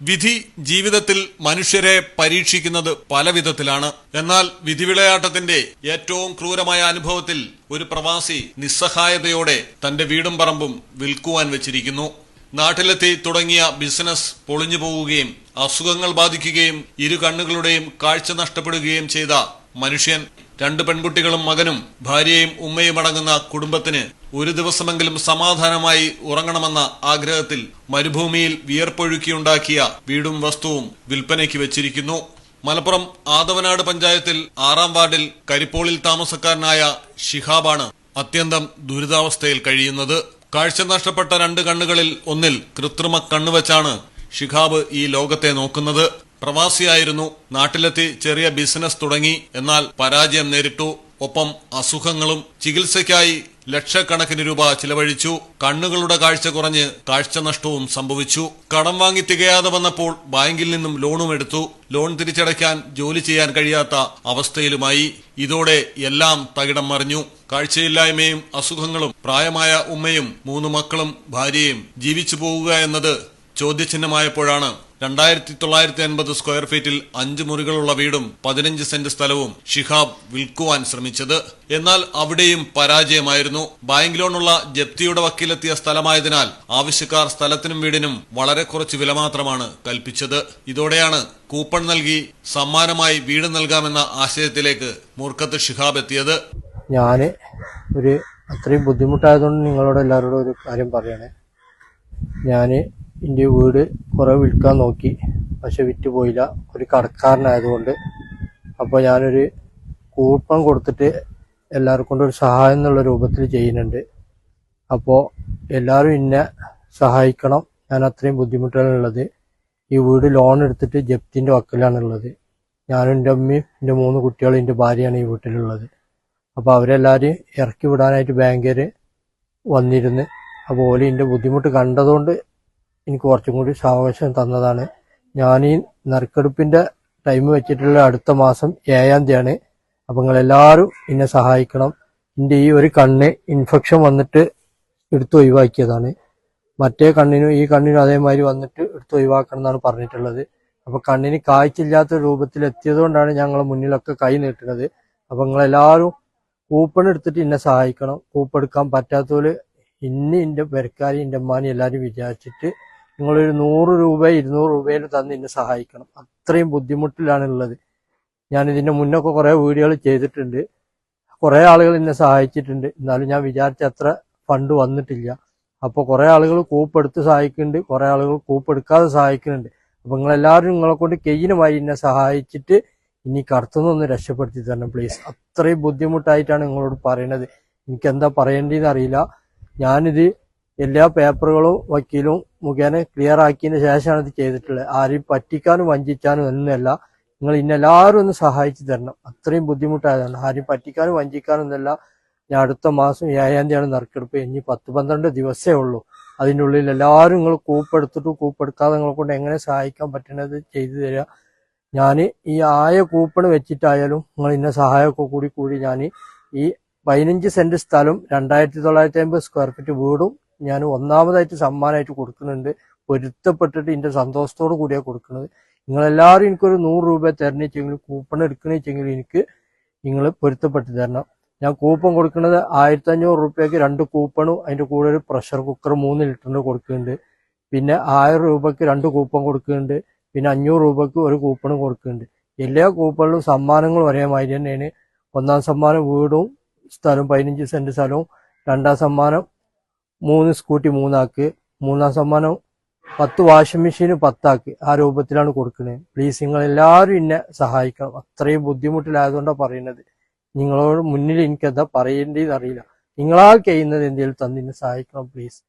വിധി ജീവിതത്തിൽ മനുഷ്യരെ പരീക്ഷിക്കുന്നത് പല വിധത്തിലാണ്. എന്നാൽ വിധിവിളയാട്ടത്തിന്റെ ഏറ്റവും ക്രൂരമായ അനുഭവത്തിൽ ഒരു പ്രവാസി നിസ്സഹായതയോടെ തന്റെ വീടും പറമ്പും വിൽക്കുവാൻ വെച്ചിരിക്കുന്നു. നാട്ടിലെത്തി തുടങ്ങിയ ബിസിനസ് പൊളിഞ്ഞു പോവുകയും അസുഖങ്ങൾ ബാധിക്കുകയും ഇരു കണ്ണുകളുടെയും കാഴ്ച നഷ്ടപ്പെടുകയും ചെയ്ത മനുഷ്യൻ 2 പെൺകുട്ടികളും മകനും ഭാര്യയും ഉമ്മയും അടങ്ങുന്ന കുടുംബത്തിന് ഒരു ദിവസമെങ്കിലും സമാധാനമായി ഉറങ്ങണമെന്ന ആഗ്രഹത്തിൽ മരുഭൂമിയിൽ വിയർപ്പൊഴുക്കിയുണ്ടാക്കിയ വീടും വസ്തുവും വിൽപ്പനയ്ക്ക് വെച്ചിരിക്കുന്നു. മലപ്പുറം ആദവനാട് പഞ്ചായത്തിൽ 6-ാം വാർഡിൽ കരിപ്പോളിൽ താമസക്കാരനായ ഷിഹാബാണ് അത്യന്തം ദുരിതാവസ്ഥയിൽ കഴിയുന്നത്. കാഴ്ച നഷ്ടപ്പെട്ട 2 കണ്ണുകളിൽ ഒന്നിൽ കൃത്രിമ കണ്ണുവച്ചാണ് ഷിഹാബ് ഈ ലോകത്തെ നോക്കുന്നത്. പ്രവാസിയായിരുന്നു. നാട്ടിലെത്തി ചെറിയ ബിസിനസ് തുടങ്ങി. എന്നാൽ പരാജയം നേരിട്ടു. ഒപ്പം അസുഖങ്ങളും. ചികിത്സയ്ക്കായി ലക്ഷക്കണക്കിന് രൂപ ചിലവഴിച്ചു. കണ്ണുകളുടെ കാഴ്ച കുറഞ്ഞ് കാഴ്ച നഷ്ടവും സംഭവിച്ചു. കടം വാങ്ങി തികയാതെ വന്നപ്പോൾ ബാങ്കിൽ നിന്നും ലോണും എടുത്തു. ലോൺ തിരിച്ചടയ്ക്കാൻ ജോലി ചെയ്യാൻ കഴിയാത്ത അവസ്ഥയിലുമായി. ഇതോടെ എല്ലാം തകിടം മറിഞ്ഞു. കാഴ്ചയില്ലായ്മയും അസുഖങ്ങളും പ്രായമായ ഉമ്മയും 3 മക്കളും ഭാര്യയും ജീവിച്ചു പോവുക എന്നത് ചോദ്യചിഹ്നമായപ്പോഴാണ് 2950 സ്ക്വയർ ഫീറ്റിൽ 5 മുറികളുള്ള വീടും 15 സെന്റ് സ്ഥലവും ഷിഹാബ് വിൽക്കുവാൻ ശ്രമിച്ചത്. എന്നാൽ അവിടെയും പരാജയമായിരുന്നു. ബാങ്ക് ലോണുള്ള ജപ്തിയുടെ വക്കിലെത്തിയ സ്ഥലമായതിനാൽ ആവശ്യക്കാർ സ്ഥലത്തിനും വീടിനും വളരെ കുറച്ച് വില മാത്രമാണ് കൽപ്പിച്ചത്. ഇതോടെയാണ് കൂപ്പൺ നൽകി സമ്മാനമായി വീട് നൽകാമെന്ന ആശയത്തിലേക്ക് മൂർഖത്ത് ഷിഹാബ് എത്തിയത്. ഞാന് അത്രയും ബുദ്ധിമുട്ടായതുകൊണ്ട് നിങ്ങളോട് എല്ലാവരോടും ഒരു കാര്യം പറയണേ. ഞാന് എൻ്റെ വീട് കുറെ വിൽക്കാൻ നോക്കി, പക്ഷെ വിറ്റുപോയില്ല. ഒരു കടക്കാരനായതുകൊണ്ട്. അപ്പോൾ ഞാനൊരു കൂപ്പൺ കൊടുത്തിട്ട് എല്ലാവർക്കും കൊണ്ട് ഒരു സഹായം എന്നുള്ള രൂപത്തിൽ ചെയ്യുന്നുണ്ട്. അപ്പോൾ എല്ലാവരും എന്നെ സഹായിക്കണം. ഞാൻ അത്രയും ബുദ്ധിമുട്ടാണുള്ളത്. ഈ വീട് ലോൺ എടുത്തിട്ട് ജപ്തിൻ്റെ വക്കിലാണുള്ളത്. ഞാനും എൻ്റെ അമ്മയും എൻ്റെ 3 കുട്ടികളും എൻ്റെ ഭാര്യയാണ് ഈ വീട്ടിലുള്ളത്. അപ്പോൾ അവരെല്ലാവരും ഇറക്കി വിടാനായിട്ട് ബാങ്കർ വന്നിരുന്ന്. അപ്പോൾ ഓല് എൻ്റെ ബുദ്ധിമുട്ട് കണ്ടതുകൊണ്ട് എനിക്ക് കുറച്ചും കൂടി സാവകാശം തന്നതാണ്. ഞാൻ ഈ നറുക്കെടുപ്പിൻ്റെ ടൈം വെച്ചിട്ടുള്ള അടുത്ത മാസം 7-ാം തീയതിയാണ്. അപ്പം നിങ്ങളെല്ലാവരും എന്നെ സഹായിക്കണം. എൻ്റെ ഈ ഒരു കണ്ണ് ഇൻഫെക്ഷൻ വന്നിട്ട് എടുത്ത് ഒഴിവാക്കിയതാണ്. മറ്റേ കണ്ണിനും ഈ കണ്ണിനും അതേമാതിരി വന്നിട്ട് എടുത്ത് ഒഴിവാക്കണം എന്നാണ് പറഞ്ഞിട്ടുള്ളത്. അപ്പോൾ കണ്ണിന് കാഴ്ചയില്ലാത്ത രൂപത്തിൽ എത്തിയതുകൊണ്ടാണ് ഞങ്ങൾ മുന്നിലൊക്കെ കൈ നീട്ടുന്നത്. അപ്പം നിങ്ങളെല്ലാവരും കൂപ്പൺ എടുത്തിട്ട് എന്നെ സഹായിക്കണം. കൂപ്പൺ എടുക്കാൻ പറ്റാത്തവര് ഇനി എൻ്റെ പെരക്കാരി എൻ്റെ അമ്മാനി എല്ലാവരും വിചാരിച്ചിട്ട് നിങ്ങളൊരു 100 രൂപ 200 രൂപയിൽ തന്ന് എന്നെ സഹായിക്കണം. അത്രയും ബുദ്ധിമുട്ടിലാണുള്ളത്. ഞാനിതിൻ്റെ മുന്നൊക്കെ കുറേ വീഡിയോകൾ ചെയ്തിട്ടുണ്ട്. കുറേ ആളുകൾ എന്നെ സഹായിച്ചിട്ടുണ്ട്. എന്നാലും ഞാൻ വിചാരിച്ച അത്ര ഫണ്ട് വന്നിട്ടില്ല. അപ്പോൾ കുറേ ആളുകൾ കൂപ്പെടുത്ത് സഹായിക്കുന്നുണ്ട്, കുറേ ആളുകൾ കൂപ്പെടുക്കാതെ സഹായിക്കുന്നുണ്ട്. അപ്പോൾ നിങ്ങളെല്ലാവരും നിങ്ങളെ കൊണ്ട് കെയ്യിനുമായി എന്നെ സഹായിച്ചിട്ട് ഇനി കടത്തുനിന്നൊന്ന് രക്ഷപ്പെടുത്തി തരണം പ്ലീസ്. അത്രയും ബുദ്ധിമുട്ടായിട്ടാണ് നിങ്ങളോട് പറയണത്. എനിക്കെന്താ പറയേണ്ടതെന്ന് അറിയില്ല. ഞാനിത് എല്ലാ പേപ്പറുകളും വക്കീലും മുഖേന ക്ലിയർ ആക്കിയതിന് ശേഷമാണ് ഇത് ചെയ്തിട്ടുള്ളത്. ആരെയും പറ്റിക്കാനും വഞ്ചിക്കാനും ഒന്നുമല്ല. നിങ്ങൾ ഇന്നെല്ലാവരും ഒന്ന് സഹായിച്ചു തരണം. അത്രയും ബുദ്ധിമുട്ടായതാണ്. ആരെയും പറ്റിക്കാനും വഞ്ചിക്കാനും ഒന്നുമല്ല. ഞാൻ അടുത്ത മാസം 7-ാം തീയതിയാണ് നറുക്കെടുപ്പ്. ഇനി 10-12 ദിവസമേ ഉള്ളൂ. അതിൻ്റെ ഉള്ളിൽ എല്ലാവരും നിങ്ങൾ കൂപ്പെടുത്തിട്ട് കൂപ്പെടുക്കാതെ നിങ്ങളെ കൊണ്ട് എങ്ങനെ സഹായിക്കാൻ പറ്റുന്നത് ചെയ്തു തരിക. ഞാൻ ഈ ആയ കൂപ്പൺ വെച്ചിട്ടായാലും നിങ്ങൾ ഇന്ന സഹായമൊക്കെ കൂടി ഞാൻ ഈ 15 സെന്റ് സ്ഥലം 2950 സ്ക്വയർ ഫീറ്റ് വീടും ഞാൻ ഒന്നാമതായിട്ട് സമ്മാനമായിട്ട് കൊടുക്കുന്നുണ്ട്. പൊരുത്തപ്പെട്ടിട്ട് ഇതിന്റെ സന്തോഷത്തോടു കൂടിയാണ് കൊടുക്കുന്നത്. നിങ്ങളെല്ലാവരും എനിക്കൊരു 100 രൂപ തരണിച്ചെങ്കിലും കൂപ്പൺ എടുക്കണിച്ചെങ്കിലും എനിക്ക് നിങ്ങൾ പൊരുത്തപ്പെട്ട് തരണം. ഞാൻ കൂപ്പൺ കൊടുക്കുന്നത് 1500 രൂപയ്ക്ക് 2 കൂപ്പണും അതിന്റെ കൂടെ ഒരു പ്രഷർ കുക്കർ 3 ലിറ്ററിന് കൊടുക്കുന്നുണ്ട്. പിന്നെ 1000 രൂപയ്ക്ക് 2 കൂപ്പൺ കൊടുക്കുന്നുണ്ട്. പിന്നെ 500 രൂപയ്ക്ക് ഒരു കൂപ്പണും കൊടുക്കുന്നുണ്ട്. എല്ലാ കൂപ്പണിലും സമ്മാനങ്ങളും ഒരേമാതിരി തന്നെയാണ്. 1-ാം സമ്മാനം വീടും സ്ഥലം 15 സെന്റ് സ്ഥലവും, 2-ാം സമ്മാനം 3 സ്കൂട്ടി 3 ആൾക്ക്, 3-ാം സമ്മാനം 10 വാഷിംഗ് മെഷീൻ 10 ആൾക്ക്. ആ രൂപത്തിലാണ് കൊടുക്കുന്നത്. പ്ലീസ് നിങ്ങൾ എല്ലാവരും എന്നെ സഹായിക്കണം. അത്രയും ബുദ്ധിമുട്ടിലായതുകൊണ്ടാണ് പറയുന്നത്. നിങ്ങളോട് മുന്നിൽ എനിക്കെന്താ പറയേണ്ടതെന്ന് അറിയില്ല. നിങ്ങളാൽ കഴിയുന്നത് എന്തെങ്കിലും തന്നിന്നെ സഹായിക്കണം പ്ലീസ്.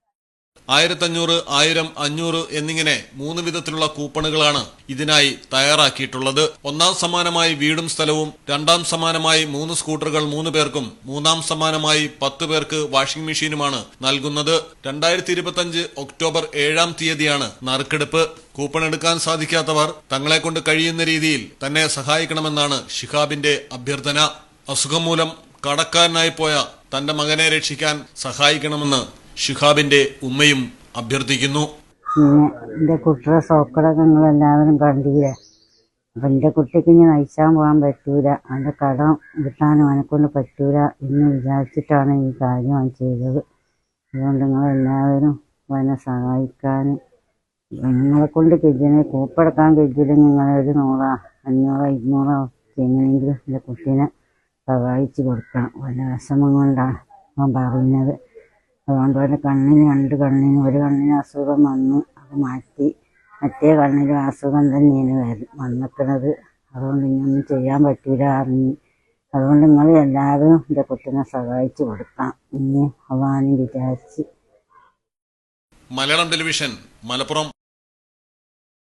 1500, 1000, 500 എന്നിങ്ങനെ 3 വിധത്തിലുള്ള കൂപ്പണുകളാണ് ഇതിനായി തയ്യാറാക്കിയിട്ടുള്ളത്. 1-ാം സമ്മാനമായി വീടും സ്ഥലവും, 2-ാം സമ്മാനമായി 3 സ്കൂട്ടറുകൾ 3 പേർക്കും, 3-ാം സമ്മാനമായി 10 പേർക്ക് വാഷിംഗ് മെഷീനുമാണ് നൽകുന്നത്. 2025 ഒക്ടോബർ 7-ാം തീയതിയാണ് നറുക്കെടുപ്പ്. കൂപ്പൺ എടുക്കാൻ സാധിക്കാത്തവർ തങ്ങളെ കൊണ്ട് കഴിയുന്ന രീതിയിൽ തന്നെ സഹായിക്കണമെന്നാണ് ഷിഹാബിന്റെ അഭ്യർത്ഥന. അസുഖം മൂലം കടക്കാരനായി പോയ തന്റെ മകനെ രക്ഷിക്കാൻ സഹായിക്കണമെന്ന് ഷിഹാബിന്റെ ഉമ്മയും അഭ്യർത്ഥിക്കുന്നു. പിന്നെ എൻ്റെ കുട്ടിയുടെ സോക്കടൊക്കെ നിങ്ങളെല്ലാവരും കണ്ടില്ലേ. അപ്പം എൻ്റെ കുട്ടിക്ക് ഇനി നയിച്ചാൻ പോകാൻ പറ്റൂല, അവൻ്റെ കടം കിട്ടാനും അവനെക്കൊണ്ട് പറ്റൂല എന്ന് വിചാരിച്ചിട്ടാണ് ഈ കാര്യം അവൻ ചെയ്തത്. അതുകൊണ്ട് നിങ്ങളെല്ലാവരും അവനെ സഹായിക്കാൻ, നിങ്ങളെ കൊണ്ട് കെജിനെ കൂപ്പടക്കാൻ കെജിയില്ലെങ്കിൽ നിങ്ങളൊരു 100, 500, 200 എങ്ങനെയെങ്കിലും എൻ്റെ കുട്ടീനെ സഹായിച്ച് കൊടുക്കണം. വല്ല വിഷമം കൊണ്ടാണ് അവൻ പറയുന്നത്. അതുകൊണ്ട് അവൻ്റെ കണ്ണിന് 2 കണ്ണിന്, ഒരു കണ്ണിന് അസുഖം വന്നു, അത് മാറ്റി, മറ്റേ കണ്ണിലും അസുഖം തന്നെയാണ് വന്നിക്കുന്നത്. അതുകൊണ്ട് ഇനിയൊന്നും ചെയ്യാൻ പറ്റൂല അറിഞ്ഞ്. അതുകൊണ്ട് നിങ്ങൾ എല്ലാവരും എൻ്റെ കുട്ടീനെ സഹായിച്ച് കൊടുക്കണം ഇനി അവാനും വിചാരിച്ച്. മലയാളം ടെലിവിഷൻ, മലപ്പുറം.